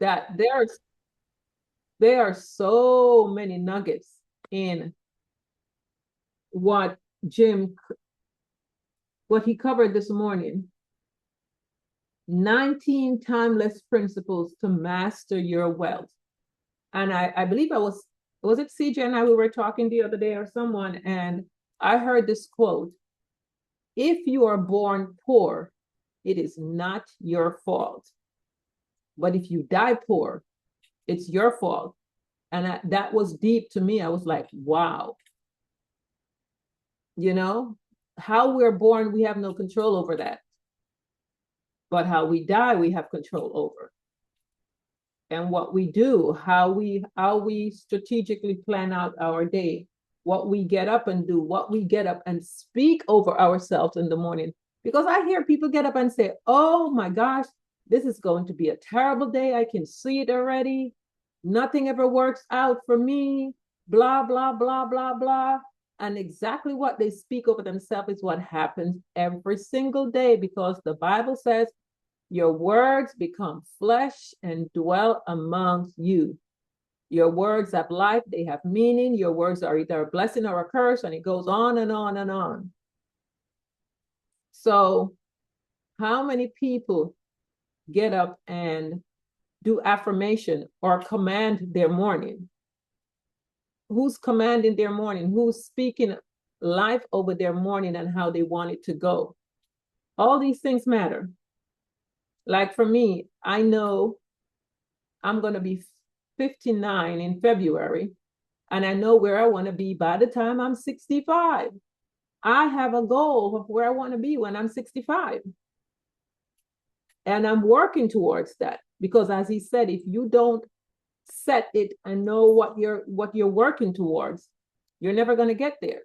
that there are so many nuggets in what Jim what he covered this morning. 19 timeless principles to master your wealth. And I believe was it CJ and I, we were talking the other day or someone, and I heard this quote: if you are born poor, it is not your fault. But if you die poor, it's your fault. And that was deep to me. I was like, wow. You know, how we're born, we have no control over that. But how we die, we have control over. And what we do, how we strategically plan out our day, what we get up and do, what we get up and speak over ourselves in the morning. Because I hear people get up and say, oh my gosh, this is going to be a terrible day. I can see it already. Nothing ever works out for me, blah, blah, blah, blah, blah. And exactly what they speak over themselves is what happens every single day, because the Bible says, your words become flesh and dwell amongst you. Your words have life, they have meaning. Your words are either a blessing or a curse, and it goes on and on and on. So, how many people get up and do affirmation or command their morning? Who's commanding their morning? Who's speaking life over their morning and how they want it to go? All these things matter. Like for me, I know I'm going to be 59 in February, and I know where I want to be by the time I'm 65. I have a goal of where I want to be when I'm 65. And I'm working towards that, because as he said, if you don't set it and know what you're working towards, you're never going to get there.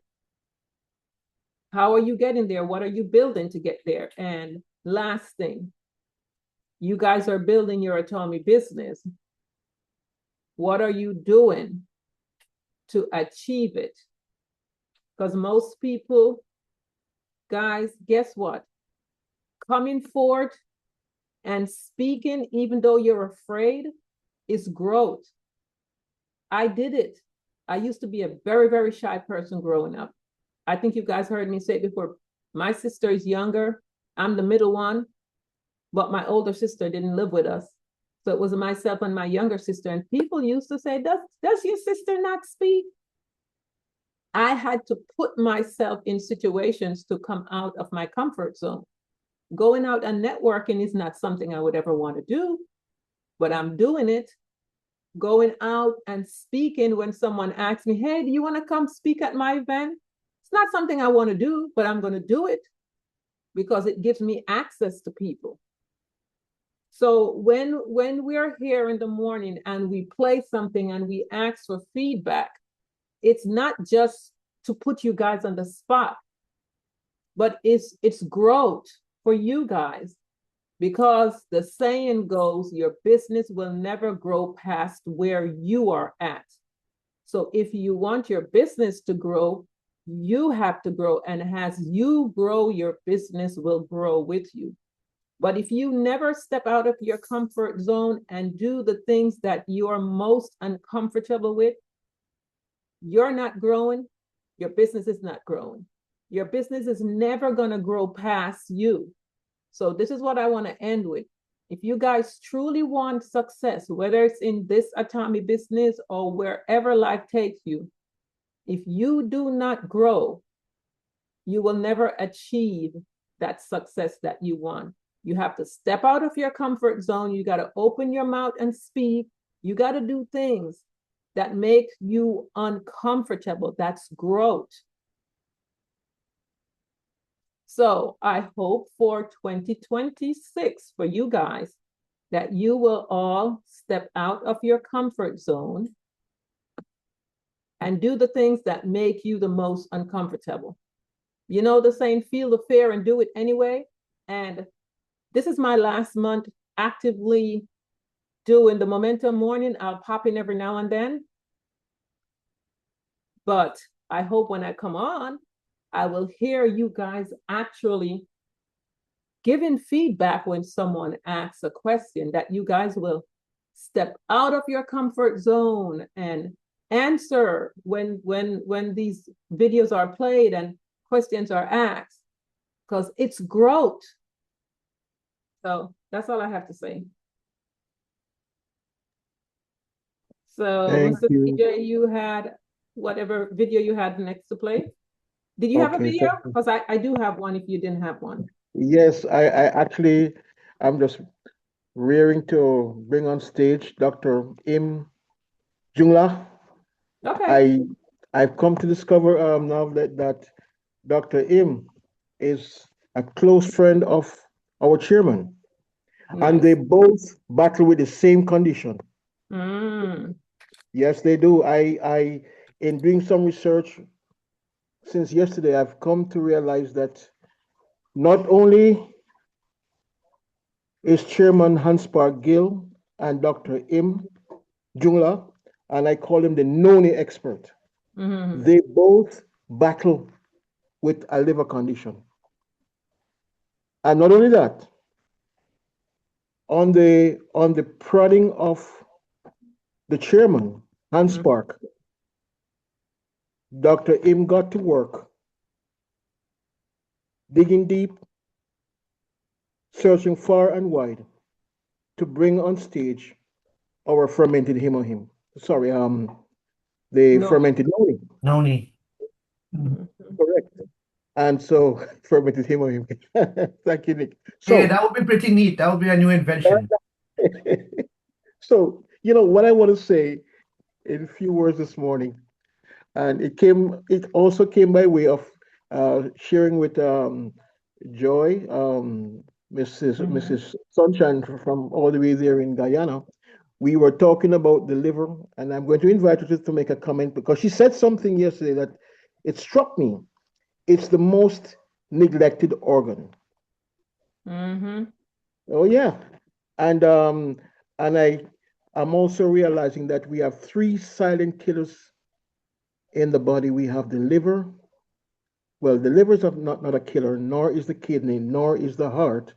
How are you getting there? What are you building to get there? And last thing, you guys are building your Atomy business. What are you doing to achieve it? Because most people, guys, guess what? Coming forward and speaking, even though you're afraid, is growth. I did it. I used to be a very, very shy person growing up. I think you guys heard me say before, my sister is younger. I'm the middle one, but my older sister didn't live with us. So it was myself and my younger sister. And people used to say, does your sister not speak? I had to put myself in situations to come out of my comfort zone. Going out and networking is not something I would ever want to do, but I'm doing it. Going out and speaking when someone asks me, hey, do you want to come speak at my event? It's not something I want to do, but I'm going to do it because it gives me access to people. So when we're here in the morning and we play something and we ask for feedback, it's not just to put you guys on the spot, but it's growth for you guys, because the saying goes, your business will never grow past where you are at. So if you want your business to grow, you have to grow, and as you grow, your business will grow with you. But if you never step out of your comfort zone and do the things that you're most uncomfortable with, you're not growing, your business is not growing. Your business is never going to grow past you. So this is what I want to end with. If you guys truly want success, whether it's in this Atomy business or wherever life takes you, if you do not grow, you will never achieve that success that you want. You have to step out of your comfort zone. You got to open your mouth and speak. You got to do things that make you uncomfortable. That's growth. So I hope for 2026 for you guys that you will all step out of your comfort zone and do the things that make you the most uncomfortable. You know the saying, feel the fear and do it anyway. And this is my last month actively doing the Momentum Morning. I'll pop in every now and then. But I hope when I come on, I will hear you guys actually giving feedback when someone asks a question, that you guys will step out of your comfort zone and answer when these videos are played and questions are asked, because it's growth. So that's all I have to say. So, Thank Mr. you. PJ, you had whatever video you had next to play. Did you have a Okay, video? thank you. Because I do have one if you didn't have one. Yes, I actually, I'm just rearing to bring on stage Dr. Im Jungla. Okay. I I've come to discover now that Dr. Im is a close friend of our chairman, and they Nice. both battle with the same condition. Mm, Yes, they do. I in doing some research since yesterday, I've come to realize that not only is Chairman Hans Park Gill and Dr. Im Jungla, and I call him the Noni expert. mm-hmm. They both battle with a liver condition. And not only that, on the prodding of the chairman, Hans Mm-hmm. Park, Dr. Im got to work, digging deep, searching far and wide to bring on stage our fermented him. Sorry, the No. fermented noni. Noni. Mhm. Correct. And so fermented him. Thank you, Nick. Hey, So that would be pretty neat. That would be a new invention. so what I want to say in a few words this morning, and it also came by way of sharing with Joy, Mhm. Mrs. Sunshine from all the way there in Guyana. We were talking about the liver, and I'm going to invite her to make a comment because she said something yesterday that it struck me. It's the most neglected organ. Mm-hmm. Oh yeah, and I'm also realizing that we have three silent killers in the body. We have the liver. Well, the liver is not a killer, nor is the kidney, nor is the heart,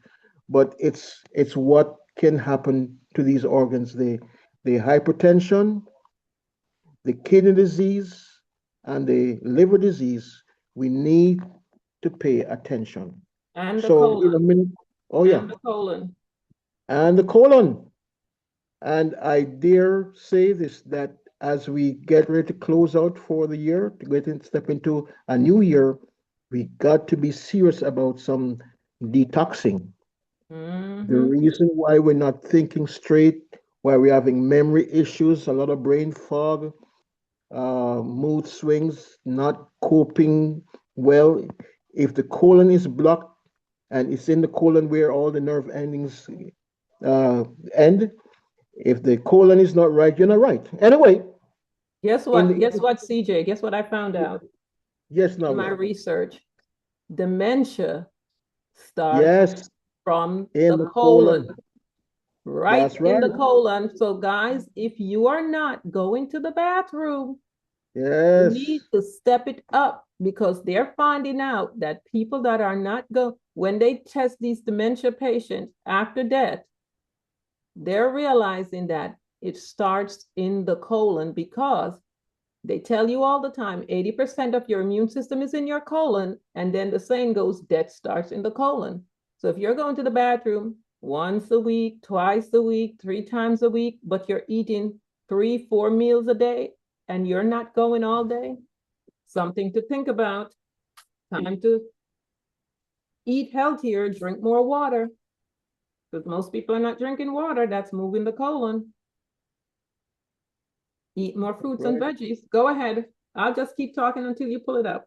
but it's what can happen to these organs. The hypertension, the kidney disease, and the liver disease. We need to pay attention. And the So in a colon. minute, oh yeah, And the colon. and the colon. And I dare say this that as we get ready to close out for the year, to get in, step into a new year, we got to be serious about some detoxing. The Mm-hmm. reason why we're not thinking straight, why we're having memory issues, a lot of brain fog, mood swings, not coping well. If the colon is blocked and it's in the colon where all the nerve endings end, if the colon is not right, you're not right. Anyway, Guess in what? Guess the what, CJ? Guess what I found out yes, in my Navla. research? Dementia starts Yes, from in the the colon, colon. right That's in right. the colon. So, guys, if you are not going to the bathroom, you need Yes. to step it up, because they're finding out that people that are not go when they test these dementia patients after death, they're realizing that it starts in the colon, because they tell you all the time 80% of your immune system is in your colon, and then the saying goes death starts in the colon. So if you're going to the bathroom once a week, twice a week, 3 times a week, but you're eating 3, 4 meals a day and you're not going all day, something to think about. Time to eat healthier, drink more water, because most people are not drinking water. That's moving the colon. Eat more fruits and Right. veggies. Go ahead. I'll just keep talking until you pull it up.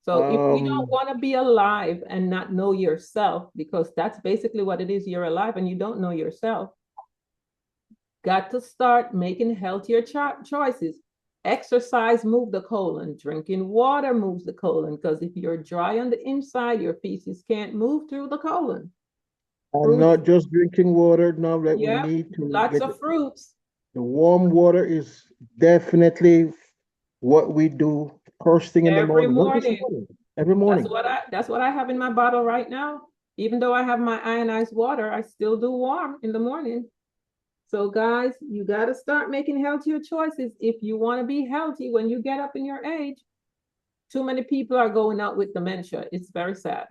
So if you don't Um, want to be alive and not know yourself, because that's basically what it is, you're alive and you don't know yourself, got to start making healthier choices. Exercise move the colon. Drinking water moves the colon, because if you're dry on the inside, your feces can't move through the colon. and Fruits, not just drinking water now that we yeah, need to lots get of fruits the warm water is definitely what we do first thing in the every morning. Not just morning. morning, every That's morning. what I have in my bottle right now. Even though I have my ionized water, I still do warm in the morning. So guys, you got to start making healthier choices if you want to be healthy when you get up in your age. Too many people are going out with dementia. It's very sad.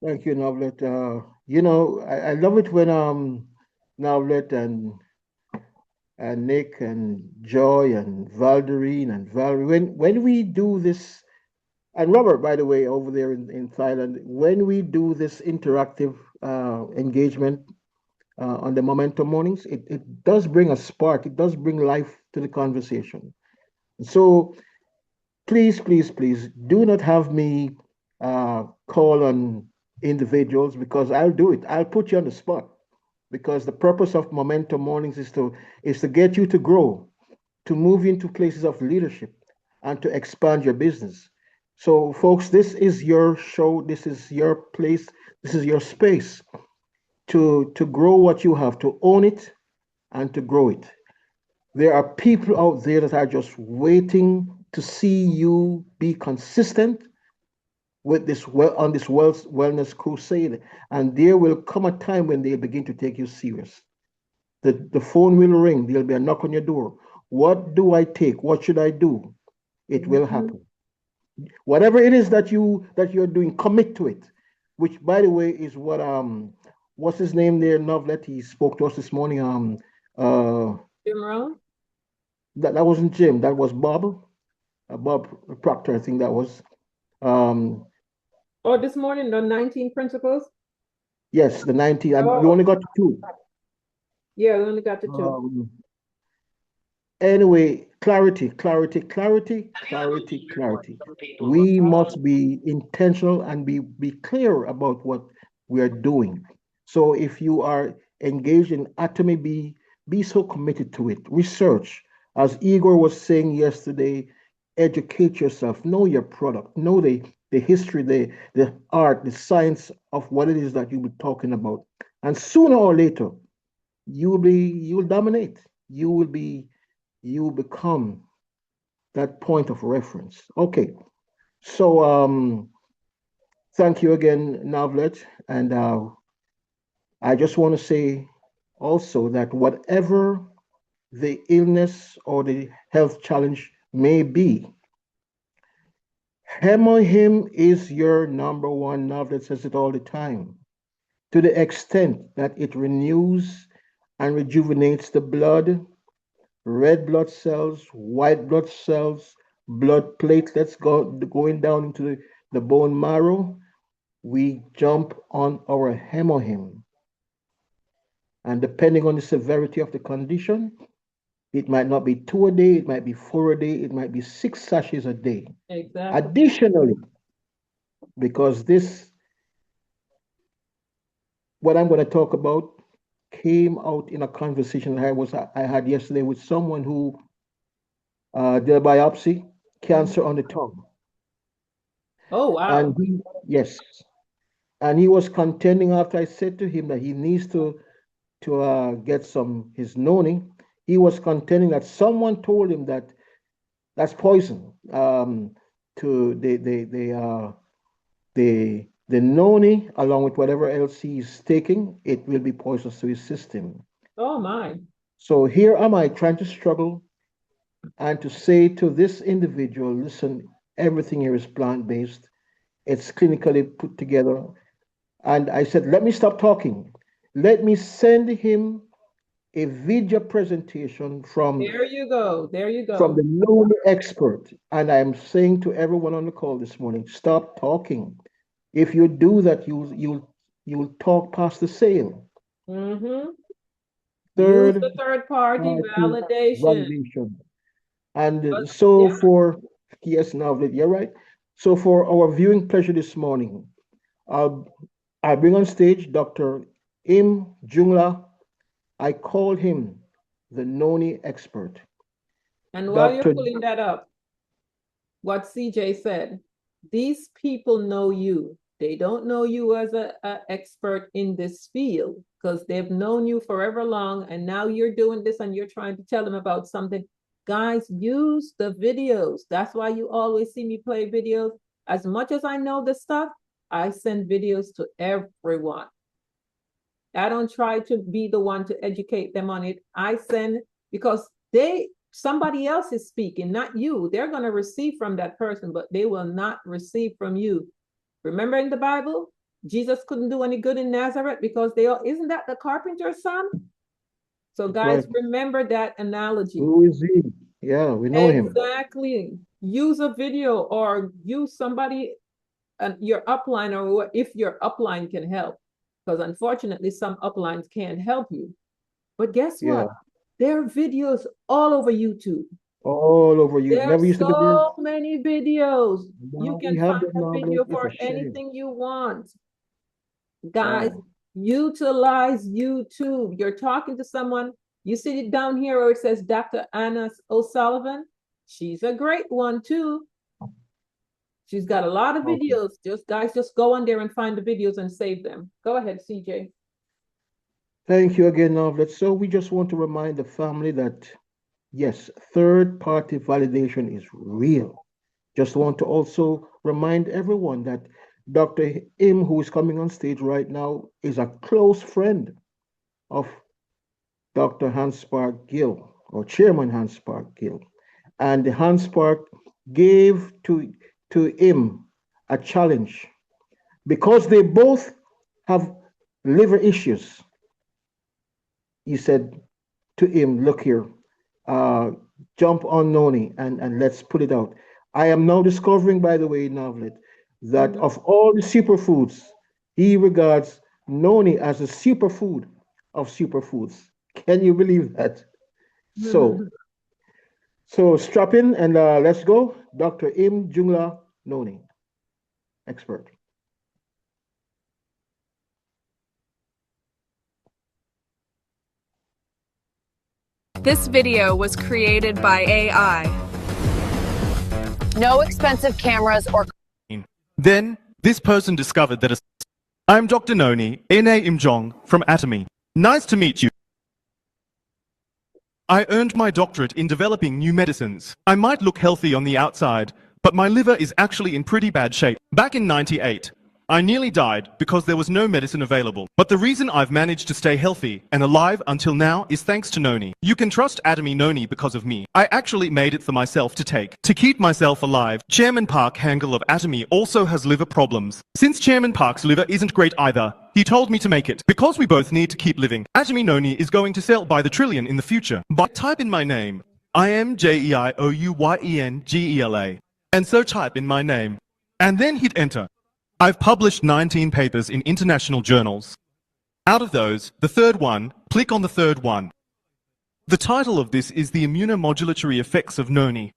Thank you, Novlet. You know, I love it when Novlet and Nick and Joy and Valderine and Valerie, when we do this, and Robert, by the way, over there in Thailand, when we do this interactive engagement on the Momentum Mornings, it does bring a spark, it does bring life to the conversation. So please, please, please do not have me call on individuals because I'll do it. I'll put you on the spot because the purpose of Momentum Mornings is to get you to grow, to move into places of leadership, and to expand your business. So, folks, this is your show. This is your place. This is your space to grow what you have, to own it, and to grow it. There are people out there that are just waiting to see you be consistent with this on this wellness crusade, and there will come a time when they begin to take you serious. The phone will ring. There'll be a knock on your door. What do I take? What should I do? It will happen. Whatever it is that you're doing, commit to it. Which, by the way, is what what's his name there, Novlet? He spoke to us this morning. Jim Rohn? That wasn't Jim. That was Bob. Bob Proctor, I think that was. Oh, this morning, the 19 principles? Yes, the 19. And Oh. we only got to two. Yeah, we only got to two. Anyway, clarity, clarity, clarity, clarity, clarity. We must be intentional and be clear about what we are doing. So if you are engaged in Atomy, be so committed to it. Research, as Igor was saying yesterday, educate yourself, know your product, know the history, the art, the science of what it is that you'll be talking about. And sooner or later, you'll dominate. You will become that point of reference. Okay. So thank you again, Navlet. And I just want to say also that whatever the illness or the health challenge may be, Hemohim is your number one. Navlet says it all the time. To the extent that it renews and rejuvenates the blood, red blood cells, white blood cells, blood platelets going down into the bone marrow, we jump on our Hemohim. And depending on the severity of the condition, it might not be 2 a day, it might be 4 a day, it might be 6 sachets a day. Exactly. Additionally, because what I'm going to talk about came out in a conversation I had yesterday with someone who did a biopsy, cancer on the tongue. Oh, wow. And yes, and he was contending after I said to him that he needs to get his noni. He was contending that someone told him that that's poison. To the noni along with whatever else he's taking, it will be poisonous to his system. Oh, my. So here am I trying to struggle and to say to this individual, listen, everything here is plant-based. It's clinically put together. And I said, let me stop talking. Let me send him a video presentation from There you go. There you go. from the known expert. And I'm saying to everyone on the call this morning, stop talking. If you do that, you'll talk past the sale. Mm-hmm. Third, Use the third party validation. And so Yeah. yes, Navlit, you're right. So for our viewing pleasure this morning, I bring on stage Dr. Im Jungla. I call him the Noni expert. And while you're Dr. pulling that up, what CJ said, these people know you. They don't know you as an expert in this field because they've known you forever long, and now you're doing this and you're trying to tell them about something. Guys, use the videos. That's why you always see me play videos. As much as I know the stuff, I send videos to everyone. I don't try to be the one to educate them on it. I send, because somebody else is speaking, not you. They're going to receive from that person, but they will not receive from you. Remember in the Bible, Jesus couldn't do any good in Nazareth because isn't that the carpenter's son? So guys, right. remember that analogy. Who is he? Yeah, we know him. Exactly. Use a video or use somebody, your upline, or if your upline can help. Because unfortunately, some uplines can't help you. But guess Yeah. what? There are videos all over YouTube. All over you. There Never are used to be there. so many videos. You Now we can have find them a now, but video it's for a shame. anything you want. Guys, Wow. utilize YouTube. You're talking to someone. You see it down here where it says Dr. Anna O'Sullivan. She's a great one too. She's got a lot of Okay. videos. Just go on there and find the videos and save them. Go ahead, CJ. Thank you again, Novlet. So we just want to remind the family that, yes, third-party validation is real. Just want to also remind everyone that Dr. Im, who is coming on stage right now, is a close friend of Dr. Hans Spark Gill, or Chairman Hans Spark Gill. And Hans Spark gave to him a challenge because they both have liver issues. He said to him, look here, jump on Noni and let's put it out. I am now discovering, by the way, Novlet, that of all the superfoods, he regards Noni as a superfood of superfoods. Can you believe that? So strap in and let's go. Dr. Im Jungla Noni, expert. This video was created by AI. No expensive cameras or... Then, this person discovered that I'm Dr. Noni, Ene Imjong, from Atomy. Nice to meet you. I earned my doctorate in developing new medicines. I might look healthy on the outside, but my liver is actually in pretty bad shape. Back in '98, I nearly died because there was no medicine available. But the reason I've managed to stay healthy and alive until now is thanks to Noni. You can trust Atomy Noni because of me. I actually made it for myself to take. To keep myself alive, Chairman Park Hangle of Atomy also has liver problems. Since Chairman Park's liver isn't great either, he told me to make it. Because we both need to keep living, Atomy Noni is going to sell by the trillion in the future. But type in my name, IMJEIOUYENGELA, and so type in my name, and then hit enter. I've published 19 papers in international journals. Out of those, the third one, click on the third one. The title of this is The Immunomodulatory Effects of Noni.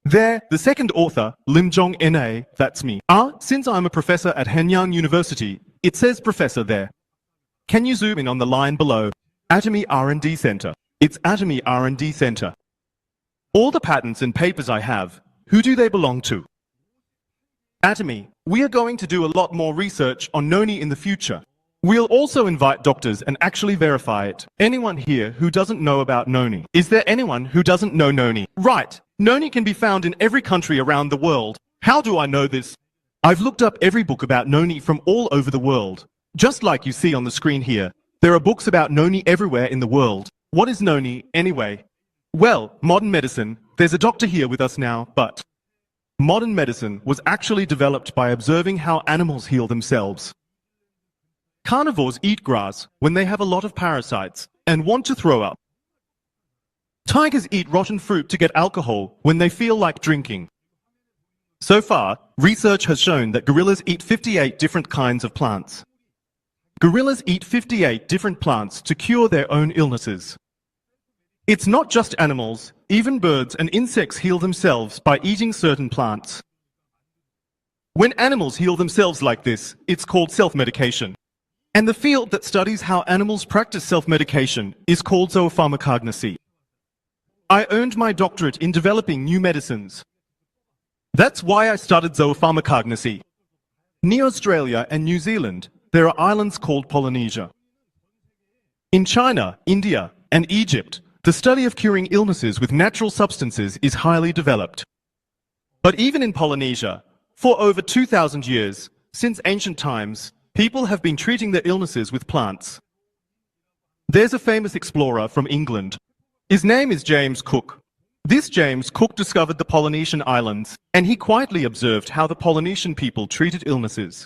There, the second author, Lim Jong Na, that's me. Since I'm a professor at Hanyang University, it says professor there. Can you zoom in on the line below? Atomy R&D Center. It's Atomy R&D Center. All the patents and papers I have, who do they belong to? Atomy, we are going to do a lot more research on Noni in the future. We'll also invite doctors and actually verify it. Anyone here who doesn't know about Noni? Is there anyone who doesn't know Noni? Right, Noni can be found in every country around the world. How do I know this? I've looked up every book about Noni from all over the world. Just like you see on the screen here, there are books about Noni everywhere in the world. What is Noni, anyway? Well, modern medicine, there's a doctor here with us now, but modern medicine was actually developed by observing how animals heal themselves. Carnivores eat grass when they have a lot of parasites and want to throw up. Tigers eat rotten fruit to get alcohol when they feel like drinking. So far, research has shown that gorillas eat 58 different kinds of plants. Gorillas eat 58 different plants to cure their own illnesses. It's not just animals, even birds and insects heal themselves by eating certain plants. When animals heal themselves like this, it's called self-medication. And the field that studies how animals practice self-medication is called zoopharmacognosy. I earned my doctorate in developing new medicines. That's why I studied zoopharmacognosy. Near Australia and New Zealand, there are islands called Polynesia. In China, India, and Egypt, the study of curing illnesses with natural substances is highly developed. But even in Polynesia, for over 2,000 years, since ancient times, people have been treating their illnesses with plants. There's a famous explorer from England. His name is James Cook. This James Cook discovered the Polynesian islands, and he quietly observed how the Polynesian people treated illnesses.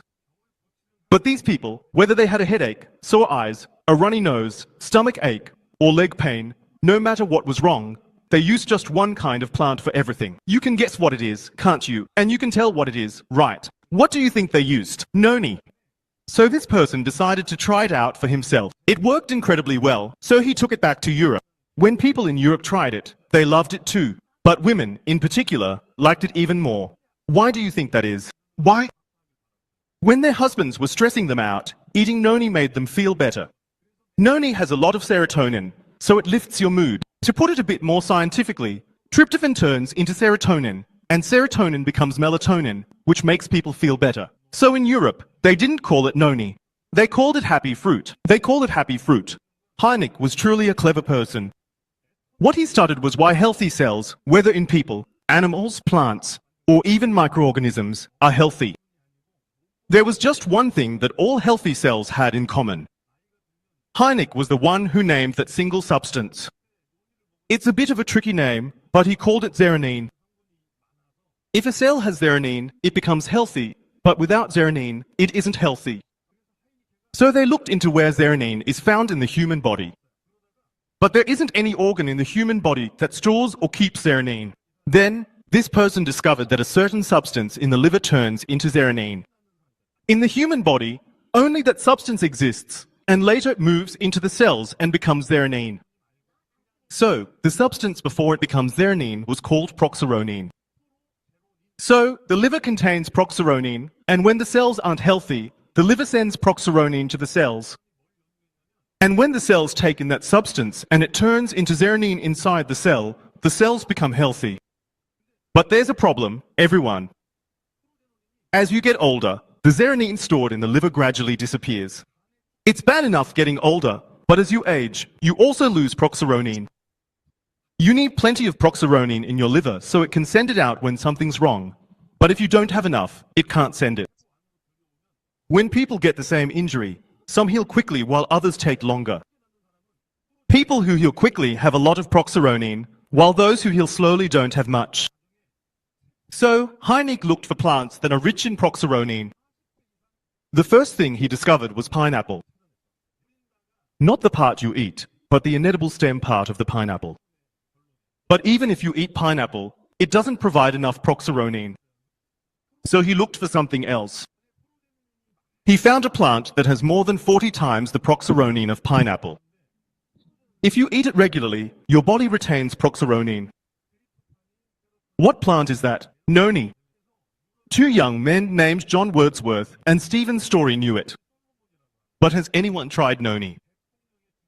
But these people, whether they had a headache, sore eyes, a runny nose, stomach ache, or leg pain, no matter what was wrong, they used just one kind of plant for everything. You can guess what it is, can't you? And you can tell what it is, right? What do you think they used? Noni. So this person decided to try it out for himself. It worked incredibly well, so he took it back to Europe. When people in Europe tried it, they loved it too. But women, in particular, liked it even more. Why do you think that is? Why? When their husbands were stressing them out, eating noni made them feel better. Noni has a lot of serotonin, so it lifts your mood. To put it a bit more scientifically, tryptophan turns into serotonin, and serotonin becomes melatonin, which makes people feel better. So in Europe, they didn't call it noni. They called it happy fruit. They call it happy fruit. Heineck was truly a clever person. What he studied was why healthy cells, whether in people, animals, plants, or even microorganisms, are healthy. There was just one thing that all healthy cells had in common. Heineck was the one who named that single substance. It's a bit of a tricky name, but he called it zearalenine. If a cell has zearalenine, it becomes healthy, but without zearalenine, it isn't healthy. So they looked into where zearalenine is found in the human body. But there isn't any organ in the human body that stores or keeps zearalenine. Then, this person discovered that a certain substance in the liver turns into zearalenine. In the human body, only that substance exists, and later it moves into the cells and becomes zearalenine. So, the substance before it becomes zearalenine was called proxaronine. So, the liver contains proxaronine, and when the cells aren't healthy, the liver sends proxaronine to the cells. And when the cells take in that substance and it turns into zearalenine inside the cells become healthy. But there's a problem, everyone. As you get older, the zearalenine stored in the liver gradually disappears. It's bad enough getting older, but as you age, you also lose proxaronine. You need plenty of proxaronine in your liver so it can send it out when something's wrong. But if you don't have enough, it can't send it. When people get the same injury, some heal quickly while others take longer. People who heal quickly have a lot of proxaronine, while those who heal slowly don't have much. So, Heineck looked for plants that are rich in proxaronine. The first thing he discovered was pineapple. Not the part you eat, but the inedible stem part of the pineapple. But even if you eat pineapple, it doesn't provide enough proxaronine. So he looked for something else. He found a plant that has more than 40 times the proxaronine of pineapple. If you eat it regularly, your body retains proxaronine. What plant is that? Noni. Two young men named John Wordsworth and Stephen Story knew it. But has anyone tried noni?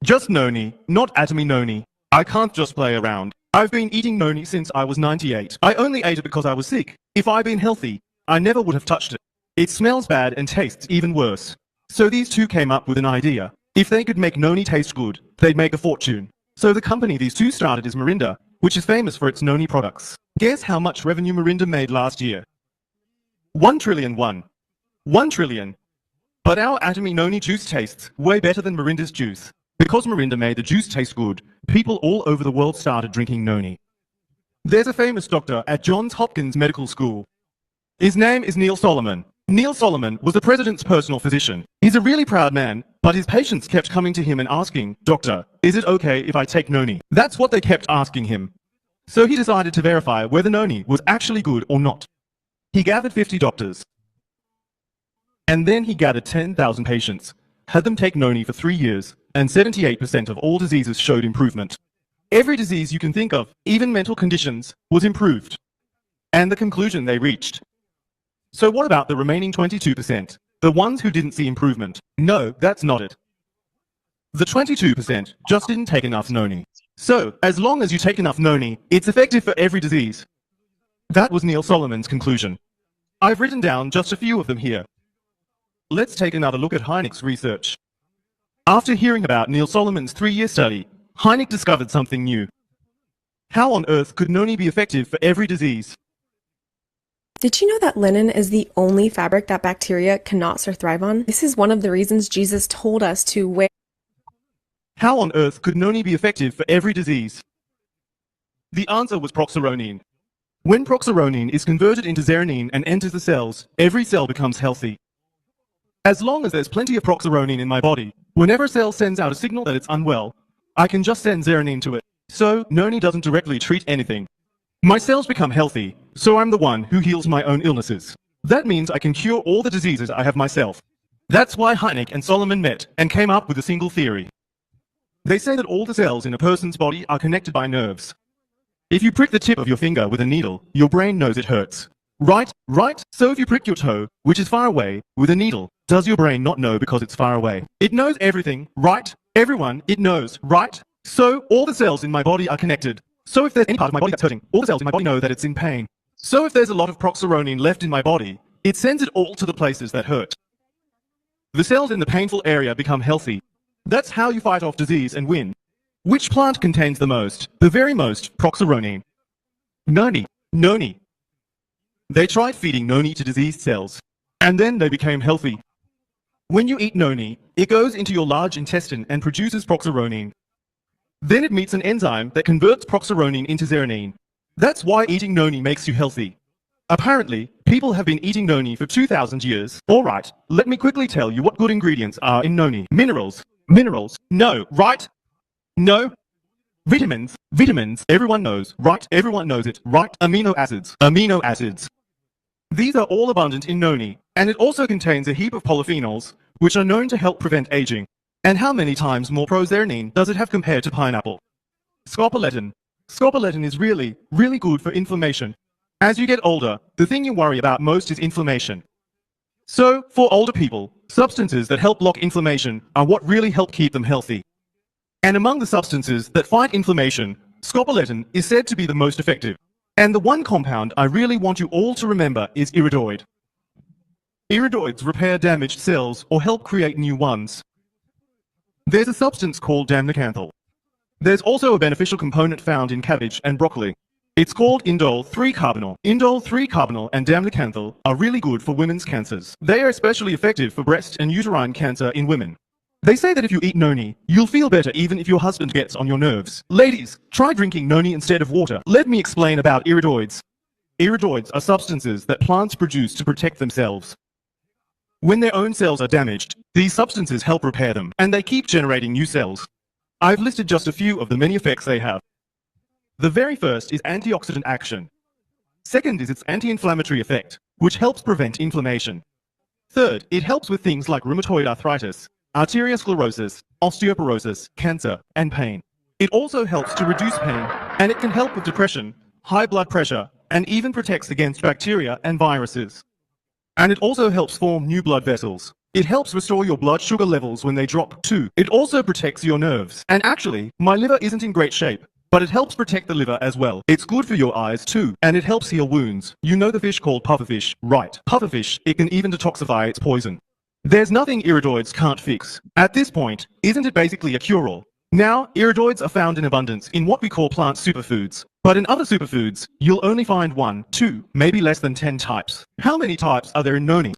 Just noni, not atomy noni. I can't just play around. I've been eating noni since I was 98. I only ate it because I was sick. If I'd been healthy, I never would have touched it. It smells bad and tastes even worse. So these two came up with an idea. If they could make noni taste good, they'd make a fortune. So the company these two started is Mirinda, which is famous for its noni products. Guess how much revenue Mirinda made last year? 1 trillion. 1 trillion. But our atomy noni juice tastes way better than Mirinda's juice. Because Mirinda made the juice taste good, people all over the world started drinking noni. There's a famous doctor at Johns Hopkins Medical School. His name is Neil Solomon. Neil Solomon was the president's personal physician. He's a really proud man, but his patients kept coming to him and asking, "Doctor, is it okay if I take noni?" That's what they kept asking him. So he decided to verify whether noni was actually good or not. He gathered 50 doctors. And then he gathered 10,000 patients, had them take noni for 3 years, and 78% of all diseases showed improvement. Every disease you can think of, even mental conditions, was improved. And the conclusion they reached. So what about the remaining 22%? The ones who didn't see improvement? No, that's not it. The 22% just didn't take enough noni. So, as long as you take enough noni, it's effective for every disease. That was Neil Solomon's conclusion. I've written down just a few of them here. Let's take another look at Heineck's research. After hearing about Neil Solomon's 3-year study, Heineck discovered something new. How on earth could noni be effective for every disease? Did you know that linen is the only fabric that bacteria cannot thrive on? This is one of the reasons Jesus told us to wear. How on earth could noni be effective for every disease? The answer was proxaronine. When proxaronine is converted into zeranine and enters the cells, every cell becomes healthy. As long as there's plenty of proxaronine in my body, whenever a cell sends out a signal that it's unwell, I can just send zeranine to it. So, noni doesn't directly treat anything. My cells become healthy, so I'm the one who heals my own illnesses. That means I can cure all the diseases I have myself. That's why Hynek and Solomon met and came up with a single theory. They say that all the cells in a person's body are connected by nerves. If you prick the tip of your finger with a needle, your brain knows it hurts. Right? So if you prick your toe, which is far away, with a needle, does your brain not know because it's far away? It knows everything, right? Everyone, it knows, right? So all the cells in my body are connected. So if there's any part of my body that's hurting, all the cells in my body know that it's in pain. So if there's a lot of proxaronine left in my body, it sends it all to the places that hurt. The cells in the painful area become healthy. That's how you fight off disease and win. Which plant contains the most, the very most, proxaronine? Noni. They tried feeding noni to diseased cells, and then they became healthy. When you eat noni, it goes into your large intestine and produces proxaronine. Then it meets an enzyme that converts proxaronine into zeranine. That's why eating noni makes you healthy. Apparently, people have been eating noni for 2,000 years. Alright, let me quickly tell you what good ingredients are in noni. Minerals. No, right? No. Vitamins. Everyone knows, right? Everyone knows it, right? Amino acids. These are all abundant in noni, and it also contains a heap of polyphenols, which are known to help prevent aging. And how many times more prozeranine does it have compared to pineapple? Scopoletin. Scopoletin is really, really good for inflammation. As you get older, the thing you worry about most is inflammation. So, for older people, substances that help block inflammation are what really help keep them healthy. And among the substances that fight inflammation, scopoletin is said to be the most effective. And the one compound I really want you all to remember is iridoid. Iridoids repair damaged cells or help create new ones. There's a substance called damnacanthal. There's also a beneficial component found in cabbage and broccoli. It's called indole 3-carbinol. Indole 3-carbinol and damnacanthal are really good for women's cancers. They are especially effective for breast and uterine cancer in women. They say that if you eat noni, you'll feel better even if your husband gets on your nerves. Ladies, try drinking noni instead of water. Let me explain about iridoids. Iridoids are substances that plants produce to protect themselves. When their own cells are damaged, these substances help repair them, and they keep generating new cells. I've listed just a few of the many effects they have. The very first is antioxidant action. Second is its anti-inflammatory effect, which helps prevent inflammation. Third, it helps with things like rheumatoid arthritis, arteriosclerosis, osteoporosis, cancer, and pain. It also helps to reduce pain, and it can help with depression, high blood pressure, and even protects against bacteria and viruses. And it also helps form new blood vessels. It helps restore your blood sugar levels when they drop too. It also protects your nerves. And actually, my liver isn't in great shape, but it helps protect the liver as well. It's good for your eyes too, and it helps heal wounds. You know the fish called pufferfish, right? Pufferfish, it can even detoxify its poison. There's nothing iridoids can't fix. At this point, isn't it basically a cure-all? Now, iridoids are found in abundance in what we call plant superfoods. But in other superfoods, you'll only find 1, 2, maybe less than 10 types. How many types are there in noni?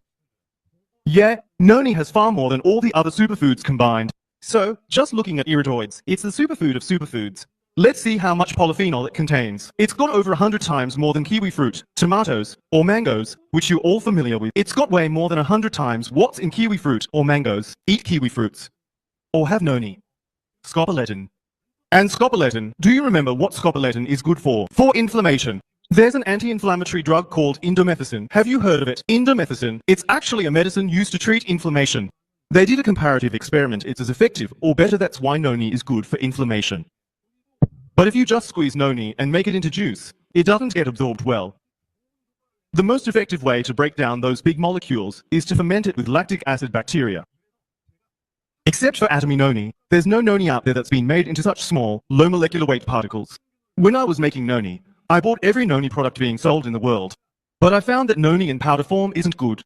Yeah, noni has far more than all the other superfoods combined. So, just looking at iridoids, it's the superfood of superfoods. Let's see how much polyphenol it contains. It's got over 100 times more than kiwi fruit, tomatoes, or mangoes, which you're all familiar with. It's got way more than 100 times what's in kiwi fruit or mangoes. Eat kiwi fruits. Or have noni. Scopoletin. And scopoletin, do you remember what scopoletin is good for? For inflammation. There's an anti-inflammatory drug called indomethacin. Have you heard of it? Indomethacin. It's actually a medicine used to treat inflammation. They did a comparative experiment. It's as effective, or better, that's why noni is good for inflammation. But if you just squeeze noni and make it into juice, it doesn't get absorbed well. The most effective way to break down those big molecules is to ferment it with lactic acid bacteria. Except for atomy noni, there's no noni out there that's been made into such small, low molecular weight particles. When I was making noni, I bought every noni product being sold in the world. But I found that noni in powder form isn't good.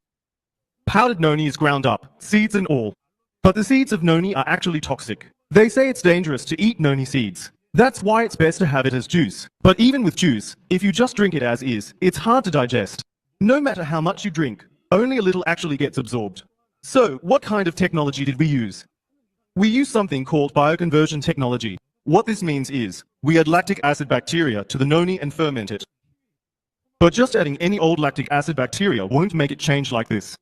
Powdered noni is ground up, seeds and all. But the seeds of noni are actually toxic. They say it's dangerous to eat noni seeds. That's why it's best to have it as juice. But even with juice, if you just drink it as is, it's hard to digest. No matter how much you drink, only a little actually gets absorbed. So, what kind of technology did we use? We use something called bioconversion technology. What this means is, we add lactic acid bacteria to the noni and ferment it. But just adding any old lactic acid bacteria won't make it change like this.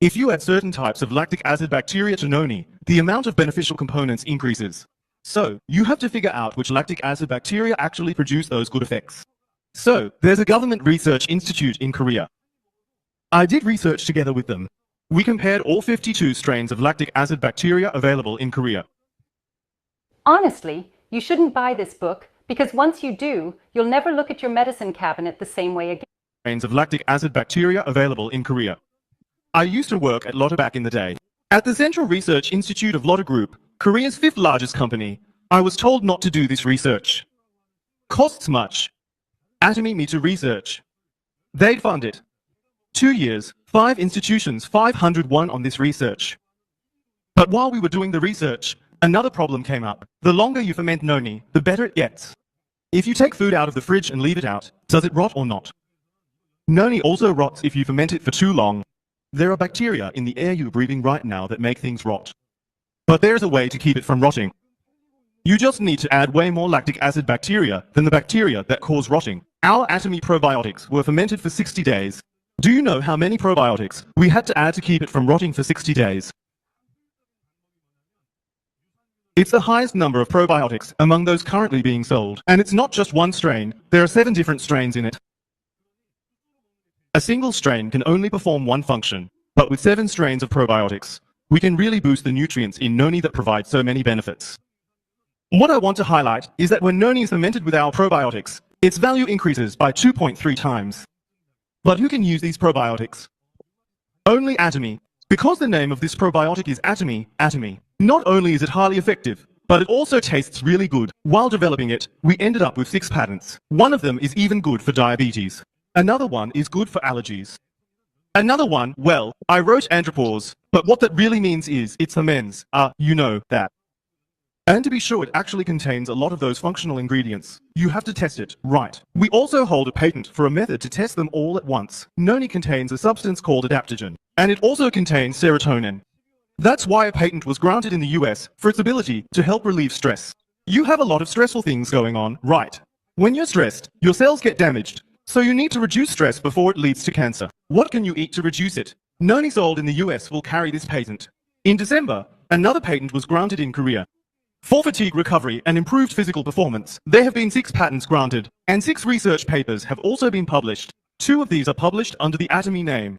If you add certain types of lactic acid bacteria to noni, the amount of beneficial components increases. So, you have to figure out which lactic acid bacteria actually produce those good effects. So, there's a government research institute in Korea. I did research together with them. We compared all 52 strains of lactic acid bacteria available in Korea. Honestly, you shouldn't buy this book because once you do, you'll never look at your medicine cabinet the same way again. Strains of lactic acid bacteria available in Korea. I used to work at Lotte back in the day. At the Central Research Institute of Lotte Group, Korea's 5th largest company, I was told not to do this research. Costs much. Atomy me to research. They'd fund it. 2 years, 5 institutions, 501 on this research. But while we were doing the research, another problem came up. The longer you ferment noni, the better it gets. If you take food out of the fridge and leave it out, does it rot or not? Noni also rots if you ferment it for too long. There are bacteria in the air you're breathing right now that make things rot. But there's a way to keep it from rotting. You just need to add way more lactic acid bacteria than the bacteria that cause rotting. Our Atomy probiotics were fermented for 60 days. Do you know how many probiotics we had to add to keep it from rotting for 60 days? It's the highest number of probiotics among those currently being sold, and it's not just one strain, there are 7 different strains in it. A single strain can only perform one function, but with 7 strains of probiotics, we can really boost the nutrients in noni that provide so many benefits. What I want to highlight is that when noni is fermented with our probiotics, its value increases by 2.3 times. But who can use these probiotics? Only Atomy. Because the name of this probiotic is Atomy, not only is it highly effective, but it also tastes really good. While developing it, we ended up with 6 patents. One of them is even good for diabetes. Another one is good for allergies. Another one, well, I wrote andropause, but what that really means is it's for men's, you know that. And to be sure it actually contains a lot of those functional ingredients, you have to test it, right. We also hold a patent for a method to test them all at once. Noni contains a substance called adaptogen, and it also contains serotonin. That's why a patent was granted in the US for its ability to help relieve stress. You have a lot of stressful things going on, right? When you're stressed, your cells get damaged, so you need to reduce stress before it leads to cancer. What can you eat to reduce it? Noni sold in the US will carry this patent. In December, another patent was granted in Korea. For fatigue recovery and improved physical performance, there have been 6 patents granted, and 6 research papers have also been published. 2 of these are published under the Atomy name.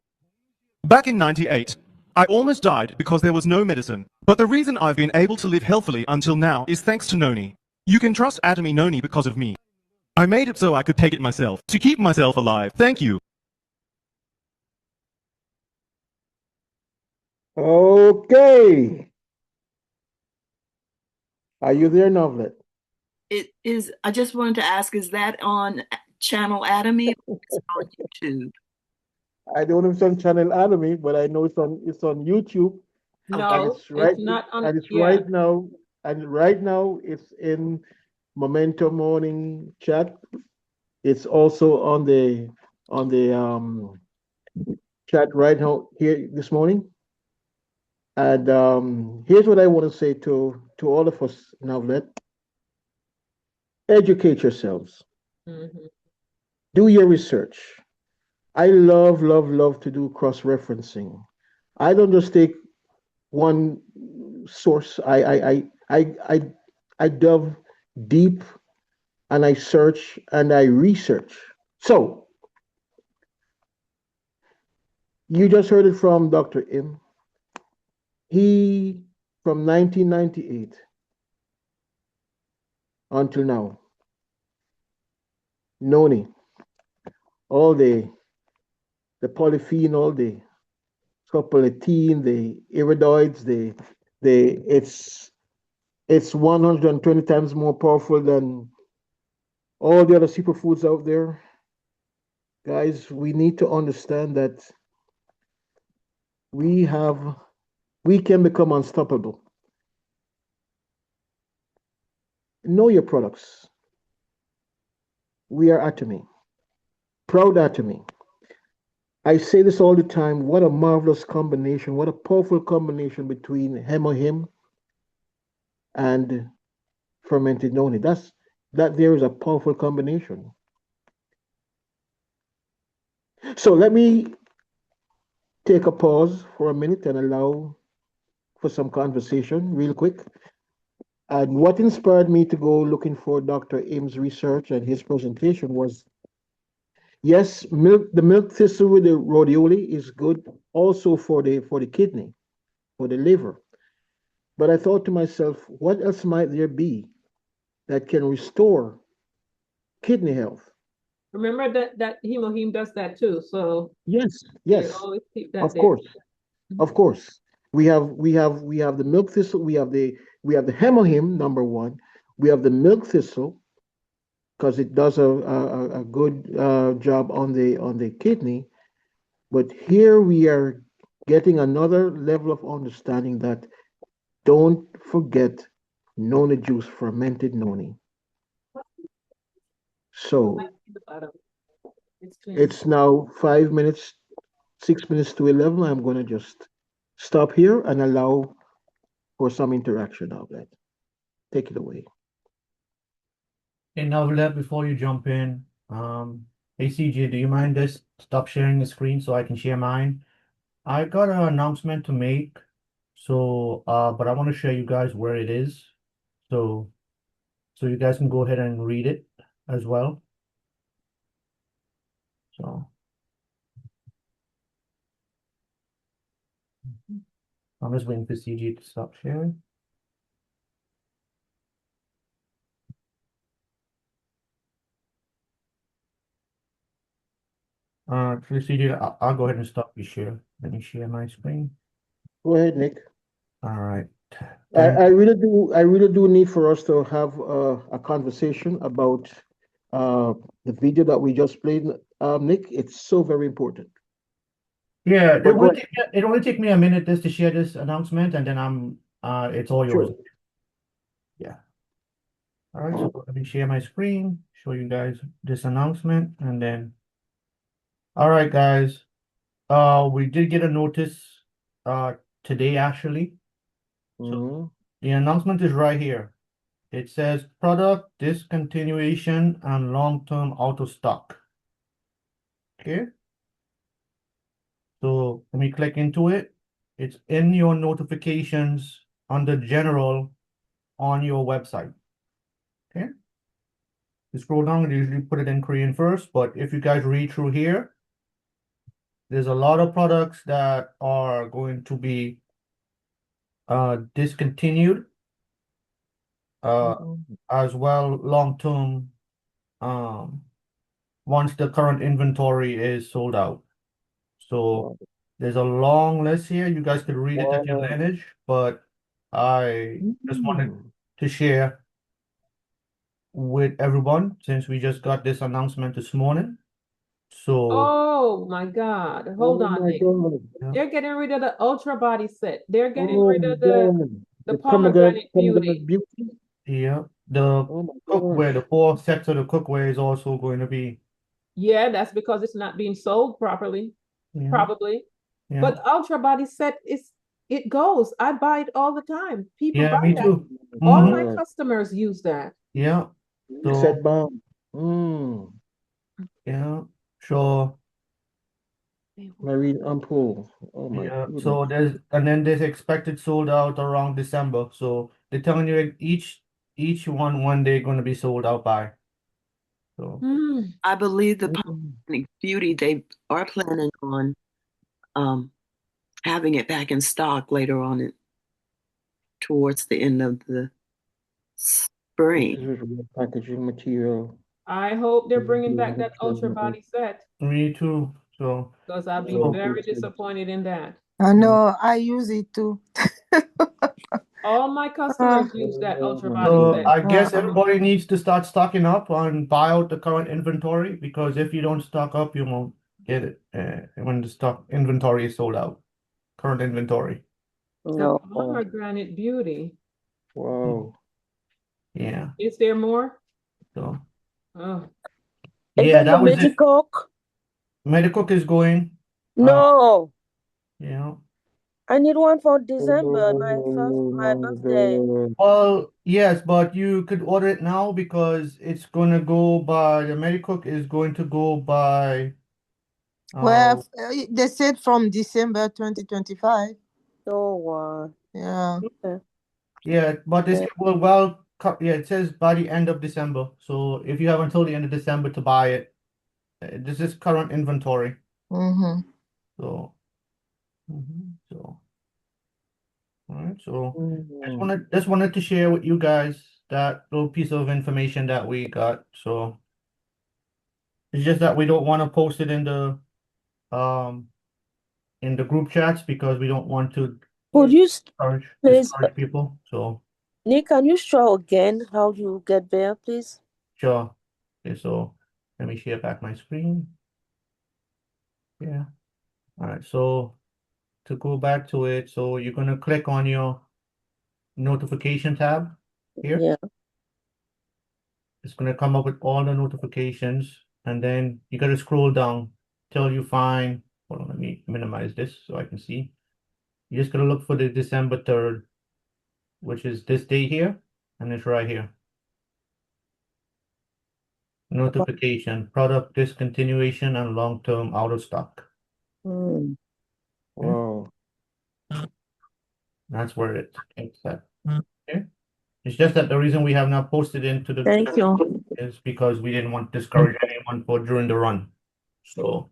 Back in '98, I almost died because there was no medicine, but the reason I've been able to live healthily until now is thanks to noni. You can trust Atomy noni because of me. I made it so I could take it myself, to keep myself alive. Thank you. Okay. Are you there, Novlet? It is, I just wanted to ask, is that on channel Atomy or is it on YouTube? I don't know if it's on Channel Atomy, but I know it's on YouTube. No, It's right, it's not on. and it's yeah. right now, and right now it's in Momentum Morning Chat. It's also on the chat right now here this morning. And here's what I want to say to all of us, Novlet. Educate yourselves. Mhm. Do your research. I love to do cross-referencing. I don't just take one source. I delve deep and I search and I research. So you just heard it from Dr. Im. He, from 1998 until now, noni, all the polyphenol, the scopolamine, the iridoids, it's 120 times more powerful than all the other superfoods out there. Guys, we need to understand that we can become unstoppable. Know your products. We are Atomy, proud Atomy. I say this all the time. What a marvelous combination. What a powerful combination between Hemohim and fermented noni. That there is a powerful combination. So let me take a pause for a minute and allow for some conversation real quick. And what inspired me to go looking for Dr. Im's research and his presentation was, yes, the milk thistle with the rhodiola is good also for the kidney, for the liver. But I thought to myself, what else might there be that can restore kidney health? Remember that Hemohim does that too, so Yes, you yes, always keep that of there. course, of course. We have the milk thistle. We have the Hemohim, number one. We have the milk thistle because it does a good job on the kidney. But here we are getting another level of understanding that don't forget noni juice, fermented noni. So It's clean. it's now 5 minutes, 6 minutes to 11. I'm going to just stop here and allow for some interaction of that. Take it away. And Navlet, before you jump in, hey CJ, do you mind just stop sharing the screen so I can share mine? I got an announcement to make, so but I want to show you guys where it is, so you guys can go ahead and read it as well. So I'm just waiting for CJ to stop sharing. CJ, I'll go ahead and stop you share. Let me share my screen. Go ahead, Nick. All right. I really do need for us to have a conversation about the video that we just played, Nick. It's so very important. Yeah, But go ahead. it only take me a minute just to share this announcement, and then it's all yours. Sure. Yeah. All right, so let me share my screen, show you guys this announcement, and then. All right, guys. We did get a notice today actually. So the announcement is right here. It says product discontinuation and long-term out of stock. Okay. So let me click into it. It's in your notifications under general on your website. Okay. You scroll down and usually put it in Korean first, but if you guys read through here, there's a lot of products that are going to be discontinued, as well long-term, once the current inventory is sold out. So there's a long list here. You guys could read it at your advantage, but I just wanted to share with everyone since we just got this announcement this morning. So Oh my God. Hold on, Nick. God. They're getting rid of the Ultra Body set. They're getting Oh rid my of God. the Pomegranate Beauty. yeah, the Oh my cookware, the gosh. 4 sets of the cookware is also going to be Yeah, that's because it's not being sold properly, yeah, probably. yeah. But Ultra Body set it goes. I buy it all the time. People Yeah, buy me that. too. All Mhm. my customers use that. Yeah. So Set bound. Mm. yeah, so Marine ampoule. Oh my yeah, goodness. so there's expected sold out around December. So they're telling you each one day going to be sold out by. So I believe the Mm. Pomegranate Beauty, they are planning on having it back in stock later on towards the end of the This spring. is real packaging material. I hope they're bringing back that Ultra Body set me too. So because I'll be So very good. disappointed in that. I know, I use it too. All my customers use that Ultra Body so set. I guess Uh-uh. everybody needs to start stocking up and buy out the current inventory, because if you don't stock up, you won't get it when the stock inventory is sold out. Current inventory. The Pomegranate Beauty. Wow. Yeah. Is there more? So Oh, yeah, that was it. Medicook is going. No, Yeah. I need one for December, my birthday. Well, yes, but you could order it now because it's gonna go by the Medicook is going to go by Well, they said from December 2025. Oh, wow. Yeah. Okay. yeah, but this Okay. yeah, it says by the end of December. So if you have until the end of December to buy it, this is current inventory. Mm-hmm. So, so all right, so Mhm. just wanted to share with you guys that little piece of information that we got. So it's just that we don't want to post it um in the group chats because we don't want to Could you please, discourage people. So Nick, can you show again how you get there, please? sure. Okay, so let me share back my screen. Yeah. All right. So to go back to it, so you're gonna click on your notification tab here. Yeah. It's gonna come up with all the notifications, and then you gotta scroll down till you find. Hold on, let me minimize this so I can see. You just gotta look for the December 3rd, which is this day here, and it's right here. Notification, product discontinuation and long-term out of stock. Mm. Wow. That's where it's at. Okay. It's just that the reason we have not posted into the Thank you. is because we didn't want to discourage anyone for during the run. So,